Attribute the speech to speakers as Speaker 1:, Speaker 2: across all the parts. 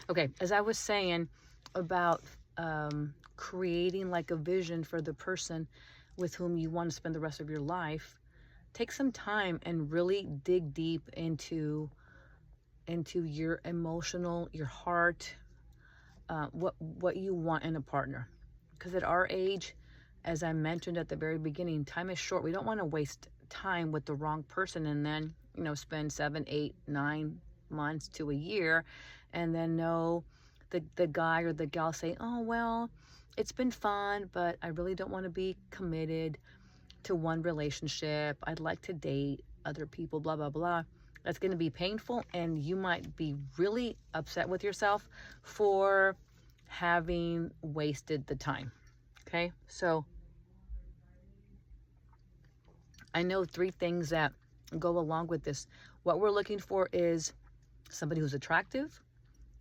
Speaker 1: Okay, as I was saying about creating like a vision for the person with whom you want to spend the rest of your life, take some time and really dig deep into your emotional, your heart, what you want in a partner. Because at our age, as I mentioned at the very beginning, time is short. We don't want to waste time with the wrong person and then, spend 7, 8, 9 months to a year and then know the guy or the gal say, oh, well, it's been fun, but I really don't want to be committed to one relationship. I'd like to date other people, blah, blah, blah. That's going to be painful, and you might be really upset with yourself for having wasted the time. Okay, so I know 3 things that go along with this. What we're looking for is somebody who's attractive,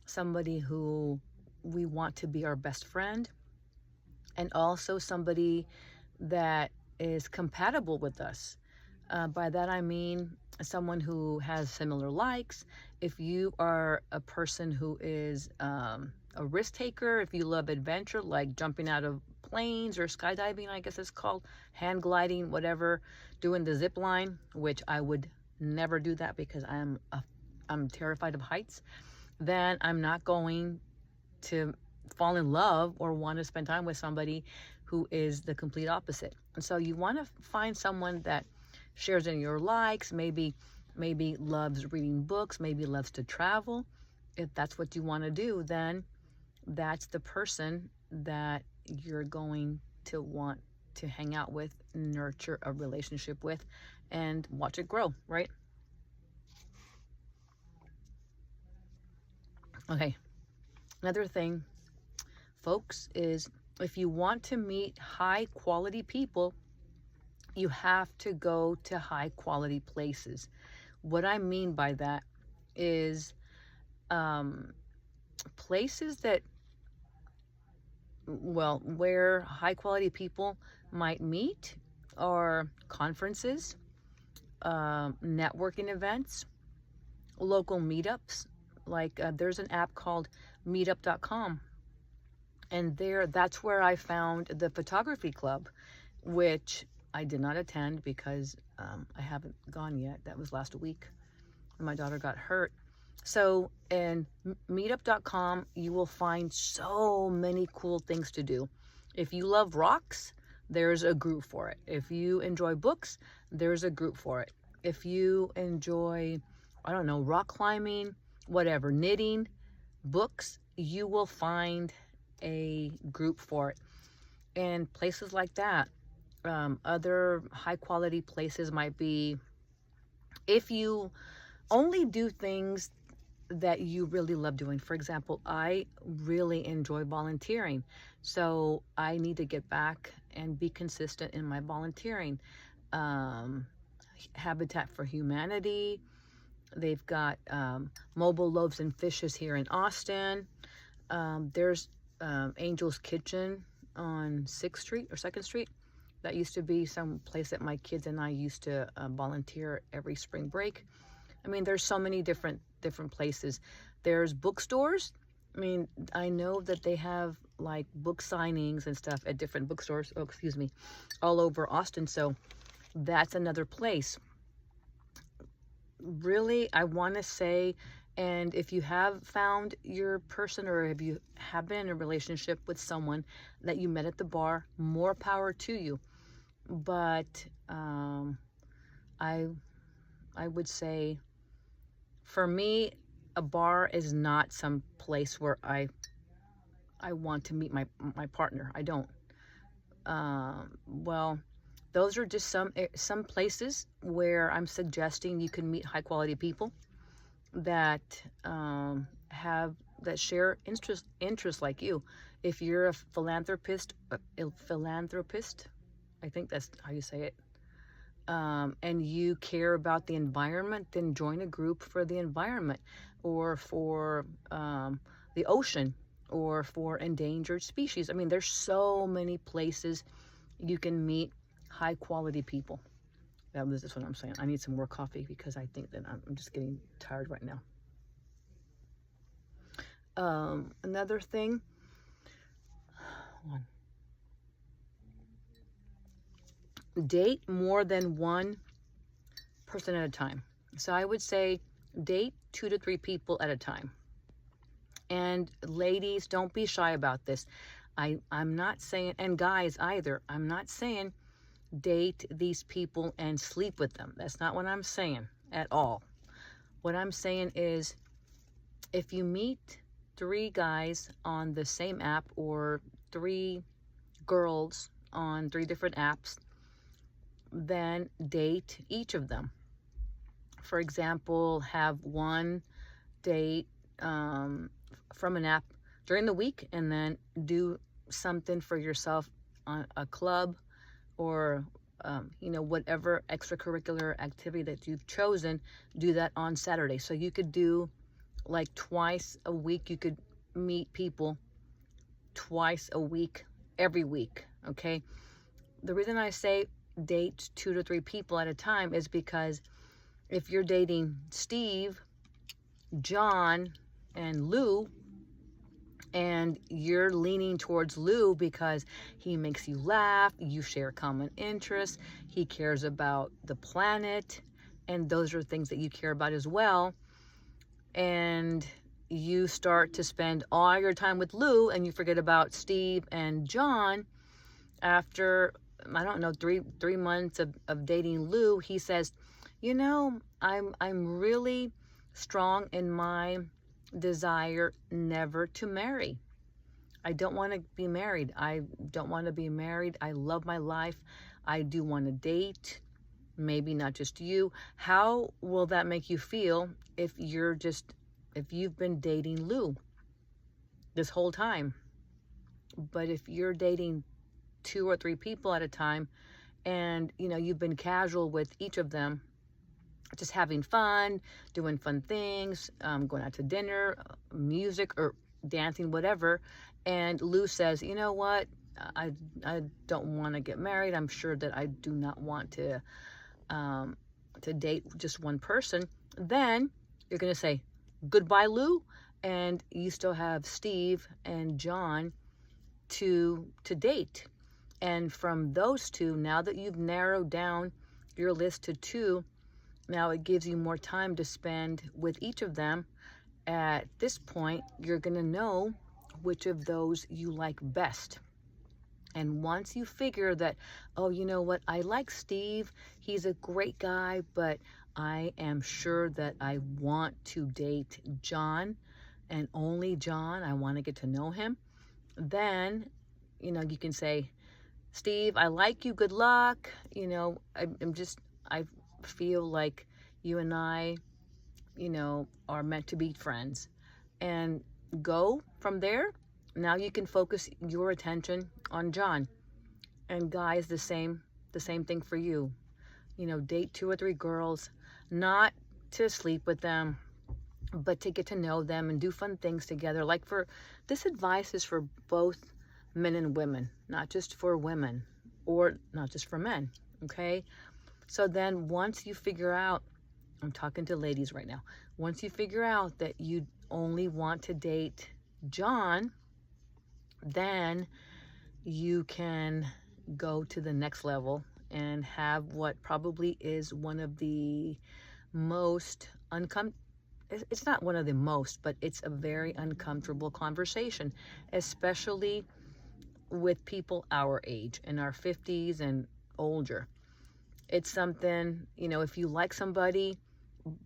Speaker 1: somebody who we want to be our best friend, and also somebody that is compatible with us. By that I mean someone who has similar likes. If you are a person who is a risk taker, if you love adventure, like jumping out of planes or skydiving, I guess it's called, hand gliding, whatever, doing the zip line, which I would never do that because I'm terrified of heights, then I'm not going to fall in love or want to spend time with somebody who is the complete opposite. And so you want to find someone that shares in your likes, maybe loves reading books, maybe loves to travel. If that's what you want to do, then that's the person that you're going to want to hang out with, nurture a relationship with, and watch it grow, right? Okay, another thing, folks, is if you want to meet high quality people, you have to go to high quality places. What I mean by that is places that, well, where high quality people might meet are conferences, networking events, local meetups. Like there's an app called meetup.com, and that's where I found the photography club, which I did not attend because I haven't gone yet. That was last week when my daughter got hurt. So in meetup.com, you will find so many cool things to do. If you love rocks, there's a group for it. If you enjoy books, there's a group for it. If you enjoy, I don't know, rock climbing, whatever, knitting, books, you will find a group for it. And places like that, other high quality places might be, if you only do things that you really love doing. For example, I really enjoy volunteering, so I need to get back and be consistent in my volunteering. Habitat for Humanity, they've got Mobile Loaves and Fishes here in Austin. There's Angel's Kitchen on 6th Street or 2nd Street. That used to be some place that my kids and I used to volunteer every spring break. I mean, there's so many different places. There's bookstores. I mean, I know that they have like book signings and stuff at different bookstores, all over Austin. So that's another place. Really, I want to say, and if you have found your person, or if you have been in a relationship with someone that you met at the bar, more power to you. But I would say, for me, a bar is not some place where I want to meet my partner. I don't. Well, those are just some places where I'm suggesting you can meet high quality people that share interests like you. If you're a philanthropist, I think that's how you say it, and you care about the environment, then join a group for the environment, or for the ocean, or for endangered species. I mean, there's so many places you can meet high quality people. This is what I'm saying. I need some more coffee because I think that I'm just getting tired right now. Another thing, date more than one person at a time. So I would say date 2 to 3 people at a time. And ladies, don't be shy about this. I'm not saying, and guys either, I'm not saying date these people and sleep with them. That's not what I'm saying at all. What I'm saying is, if you meet 3 guys on the same app, or 3 girls on 3 different apps, then date each of them. For example, have one date from an app during the week, and then do something for yourself on a club, or whatever extracurricular activity that you've chosen, do that on Saturday. So you could do like twice a week. You could meet people twice a week, every week. Okay. The reason I say date 2 to 3 people at a time is because if you're dating Steve, John, and Lou, and you're leaning towards Lou because he makes you laugh, you share common interests, he cares about the planet, and those are things that you care about as well, and you start to spend all your time with Lou and you forget about Steve and John, after, I don't know, three months of dating Lou, he says, I'm really strong in my desire never to marry. I don't want to be married. I don't want to be married. I love my life. I do want to date, maybe not just you. How will that make you feel if you've been dating Lou this whole time? But if you're dating 2 or 3 people at a time, and you've been casual with each of them, just having fun, doing fun things, going out to dinner, music, or dancing, whatever, and Lou says, you know what, I don't want to get married. I'm sure that I do not want to date just one person. Then you're going to say goodbye, Lou, and you still have Steve and John to date. And from those 2, now that you've narrowed down your list to 2, now it gives you more time to spend with each of them. At this point, you're going to know which of those you like best. And once you figure that, oh, you know what, I like Steve, he's a great guy, but I am sure that I want to date John, and only John, I want to get to know him, then, you can say, Steve, I like you, good luck. I feel like you and I, are meant to be friends, and go from there. Now you can focus your attention on John. And guys, the same thing for you. Date 2 or 3 girls, not to sleep with them, but to get to know them and do fun things together. Like, this advice is for both men and women, not just for women, or not just for men. Okay. So then once you figure out, I'm talking to ladies right now, once you figure out that you only want to date John, then you can go to the next level and have what probably is one of the most it's not one of the most, but it's a very uncomfortable conversation, especially with people our age, in our 50s and older. It's something, if you like somebody,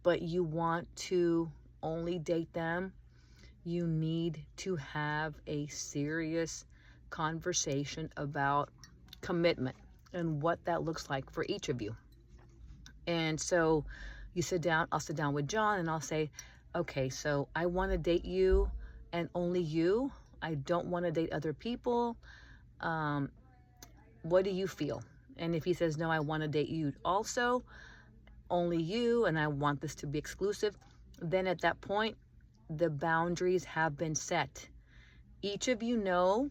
Speaker 1: but you want to only date them, you need to have a serious conversation about commitment and what that looks like for each of you. And so I'll sit down with John and I'll say, okay, so I want to date you and only you. I don't want to date other people. What do you feel? And if he says, no, I want to date you also, only you, and I want this to be exclusive, then at that point, the boundaries have been set. Each of you know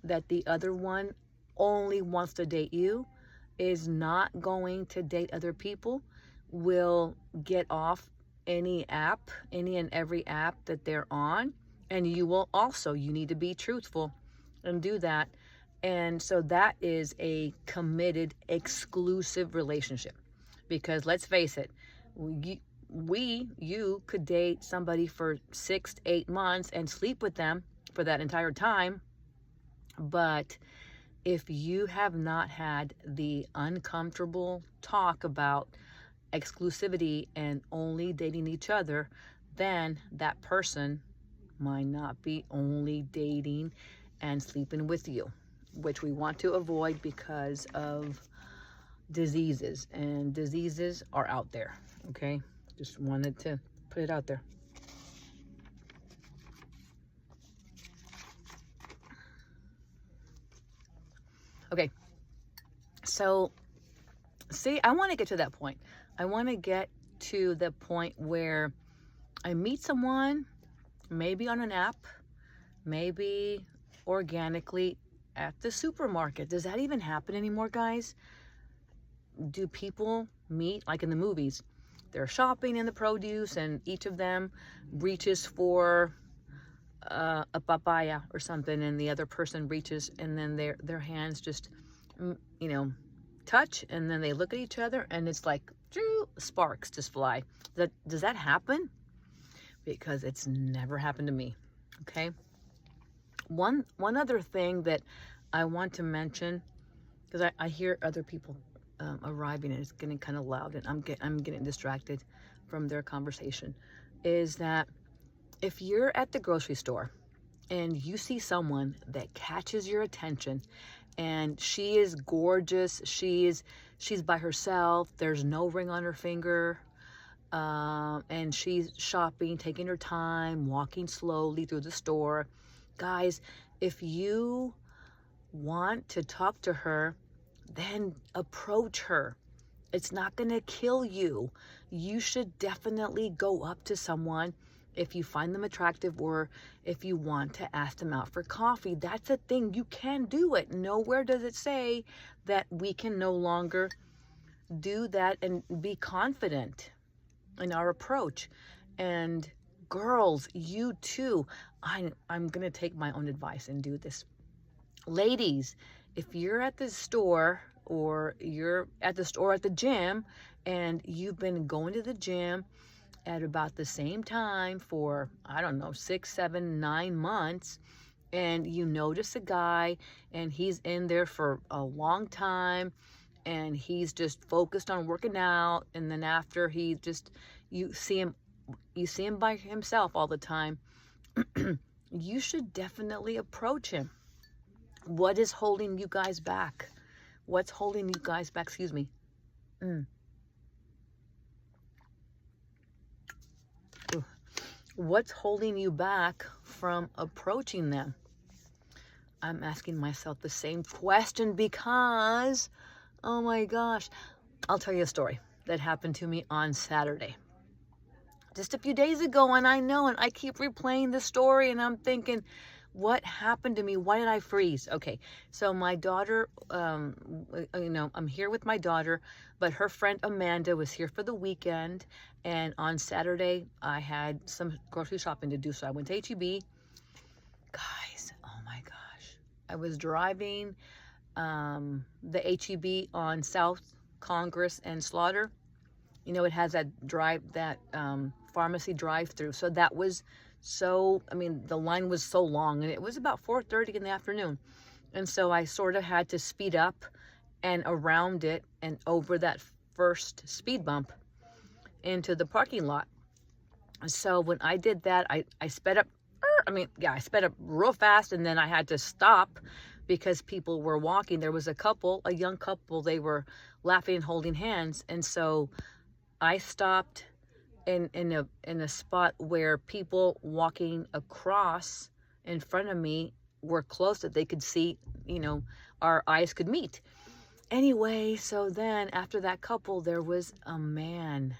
Speaker 1: that the other one only wants to date you, is not going to date other people, will get off any and every app that they're on, And you need to be truthful and do that. And so that is a committed, exclusive relationship. Because let's face it, you could date somebody for 6 to 8 months and sleep with them for that entire time. But if you have not had the uncomfortable talk about exclusivity and only dating each other, then that person might not be only dating and sleeping with you, which we want to avoid because of diseases, and diseases are out there. Okay, just wanted to put it out there. Okay, so see, I want to get to that point. I want to get to the point where I meet someone, maybe on an app, maybe organically at the supermarket. Does that even happen anymore, guys? Do people meet like in the movies? They're shopping in the produce and each of them reaches for a papaya or something, and the other person reaches, and then their hands just, touch, and then they look at each other, and it's like sparks just fly. Does that happen? Because it's never happened to me. Okay. One other thing that I want to mention, because I hear other people arriving, and it's getting kind of loud, and I'm getting distracted from their conversation, is that if you're at the grocery store and you see someone that catches your attention, and she is gorgeous, she's by herself, there's no ring on her finger, and she's shopping, taking her time, walking slowly through the store. Guys, if you want to talk to her, then approach her. It's not going to kill you. You should definitely go up to someone if you find them attractive, or if you want to ask them out for coffee. That's a thing. You can do it. Nowhere does it say that we can no longer do that, and be confident in our approach. And girls, you too. I'm going to take my own advice and do this. Ladies, if you're at the store, or you're at the store at the gym, and you've been going to the gym at about the same time for, 6, 7, 9 months, and you notice a guy, and he's in there for a long time, and he's just focused on working out, and then after you see him by himself all the time, you should definitely approach him. What is holding you guys back? What's holding you guys back? Excuse me. What's holding you back from approaching them? I'm asking myself the same question because, oh my gosh, I'll tell you a story that happened to me on Saturday. Just a few days ago, and I know, and I keep replaying the story, and I'm thinking, what happened to me? Why did I freeze? Okay, so my daughter, I'm here with my daughter, but her friend Amanda was here for the weekend, and on Saturday, I had some grocery shopping to do, so I went to H-E-B. Guys, oh my gosh. I was driving the H-E-B on South Congress and Slaughter. It has that pharmacy drive-through, so that was the line was so long, and it was about 4:30 in the afternoon. And so I sort of had to speed up and around it and over that first speed bump into the parking lot. So when I did that, I sped up. I sped up real fast, and then I had to stop because people were walking. There was a young couple, they were laughing and holding hands. And so I stopped in a spot where people walking across in front of me were close, that they could see, our eyes could meet. Anyway, so then after that couple, there was a man.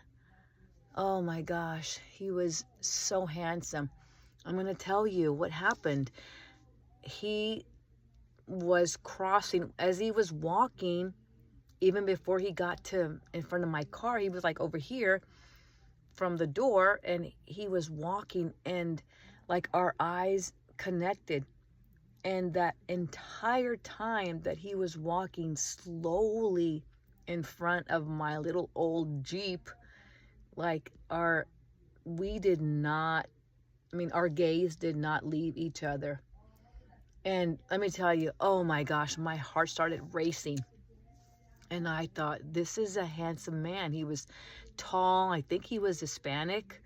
Speaker 1: Oh my gosh, he was so handsome. I'm going to tell you what happened. He was crossing, as he was walking, even before he got to in front of my car, he was like over here from the door, and he was walking, and Like our eyes connected. And that entire time that he was walking slowly in front of my little old Jeep, like we did not, our gaze did not leave each other. And let me tell you, oh my gosh, my heart started racing. And I thought, this is a handsome man. He was tall. I think he was Hispanic.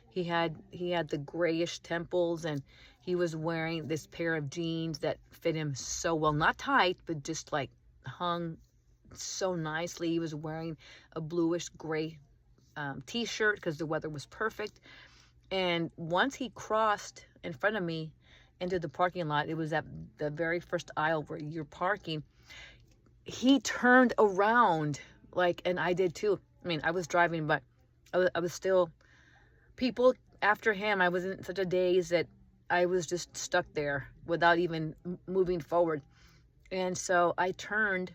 Speaker 1: He had the grayish temples, and he was wearing this pair of jeans that fit him so well. Not tight, but just like hung so nicely. He was wearing a bluish gray t-shirt because the weather was perfect. And once he crossed in front of me into the parking lot, it was at the very first aisle where you're parking. He turned around, like, and I did too. I was driving, but I was still, people after him. I was in such a daze that I was just stuck there without even moving forward. And so I turned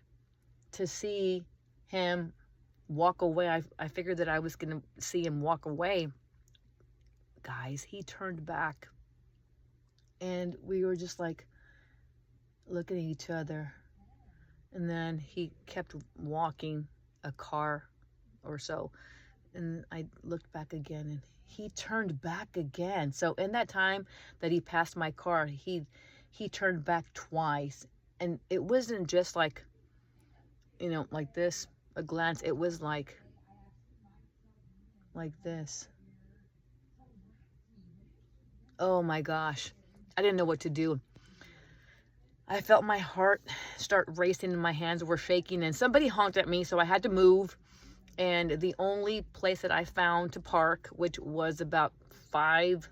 Speaker 1: to see him walk away. I figured that I was going to see him walk away. Guys, he turned back. And we were just like looking at each other. And then he kept walking a car or so. And I looked back again, and he turned back again. So in that time that he passed my car, he turned back twice. And it wasn't just like, like this, a glance. It was like this. Oh my gosh. I didn't know what to do. I felt my heart start racing and my hands were shaking, and somebody honked at me, so I had to move. And the only place that I found to park, which was about 5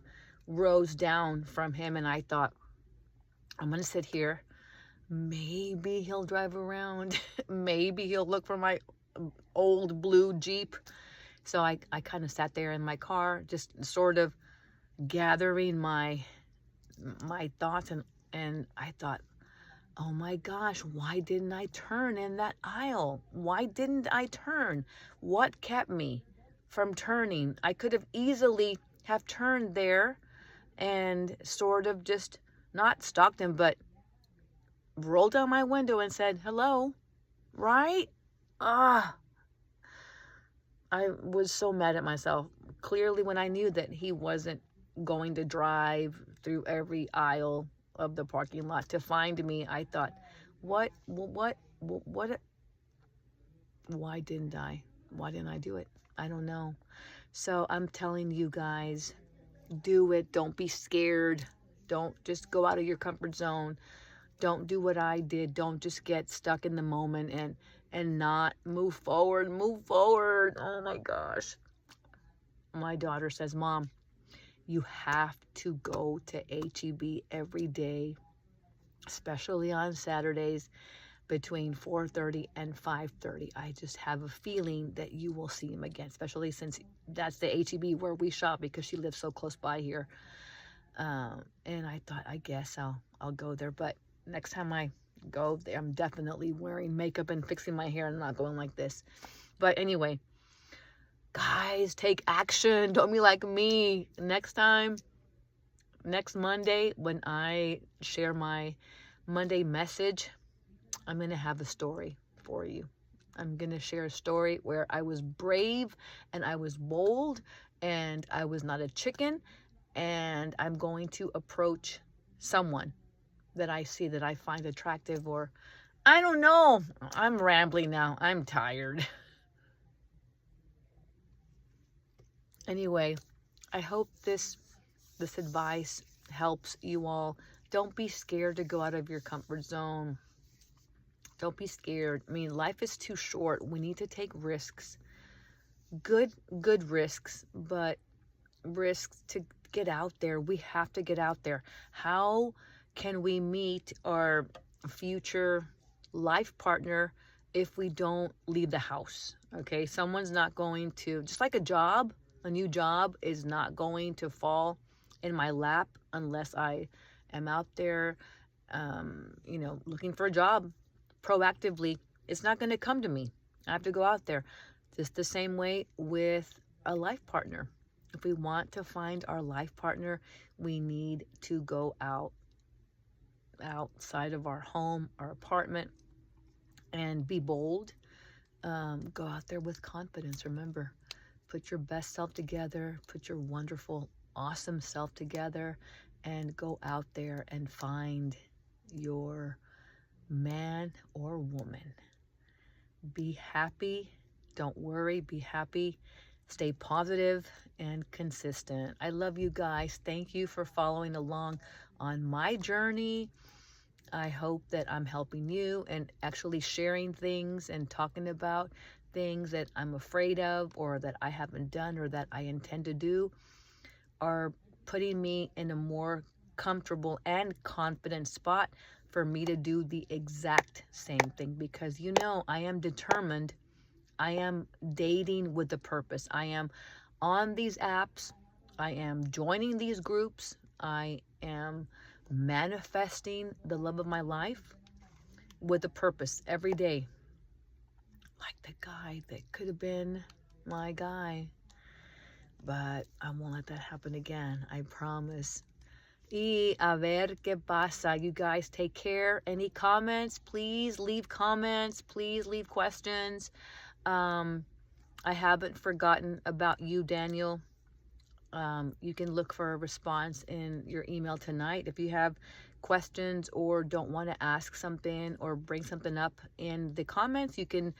Speaker 1: rows down from him, and I thought, I'm going to sit here. Maybe he'll drive around. Maybe he'll look for my old blue Jeep. So I kind of sat there in my car, just sort of gathering my thoughts, and I thought, oh my gosh, why didn't I turn in that aisle? Why didn't I turn? What kept me from turning? I could have easily have turned there and sort of just not stalked him, but rolled down my window and said, hello, right? I was so mad at myself. Clearly, when I knew that he wasn't going to drive through every aisle of the parking lot to find me, I thought, why didn't I do it? I don't know. So I'm telling you guys, do it. Don't be scared. Don't just go out of your comfort zone. Don't do what I did. Don't just get stuck in the moment and not move forward. Oh my gosh. My daughter says, Mom, you have to go to HEB every day, especially on Saturdays between 4:30 and 5:30. I just have a feeling that you will see him again, especially since that's the HEB where we shop because she lives so close by here. And I thought, I guess I'll go there. But next time I go there, I'm definitely wearing makeup and fixing my hair and not going like this. But anyway, guys, take action. Don't be like me. Next Monday, when I share my Monday message, I'm going to have a story for you. I'm going to share a story where I was brave and I was bold and I was not a chicken, and I'm going to approach someone that I see that I find attractive, or I don't know. I'm rambling now. I'm tired. Anyway, I hope this advice helps you all. Don't be scared to go out of your comfort zone. Don't be scared. Life is too short. We need to take risks. Good risks, but risks to get out there. We have to get out there. How can we meet our future life partner if we don't leave the house? Okay, someone's not going to, just like a new job is not going to fall in my lap unless I am out there, looking for a job proactively. It's not going to come to me. I have to go out there. Just the same way with a life partner. If we want to find our life partner, we need to go outside of our home, our apartment, and be bold. Go out there with confidence. Remember, put your best self together, put your wonderful, awesome self together, and go out there and find your man or woman. Be happy. Don't worry. Be happy. Stay positive and consistent. I love you guys. Thank you for following along on my journey. I hope that I'm helping you and actually sharing things and talking about things that I'm afraid of or that I haven't done or that I intend to do are putting me in a more comfortable and confident spot for me to do the exact same thing, because you know I am determined. I am dating with a purpose. I am on these apps. I am joining these groups. I am manifesting the love of my life with a purpose every day. Like the guy that could have been my guy. But I won't let that happen again. I promise. Y a ver qué pasa. You guys take care. Any comments? Please leave comments. Please leave questions. I haven't forgotten about you, Daniel. You can look for a response in your email tonight. If you have questions or don't want to ask something or bring something up in the comments, you can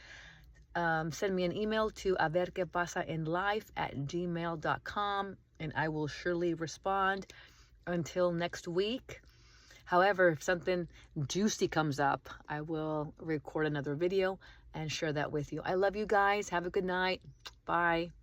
Speaker 1: send me an email to averquepasaenlife@gmail.com, and I will surely respond. Until next week. However, if something juicy comes up, I will record another video and share that with you. I love you guys. Have a good night. Bye.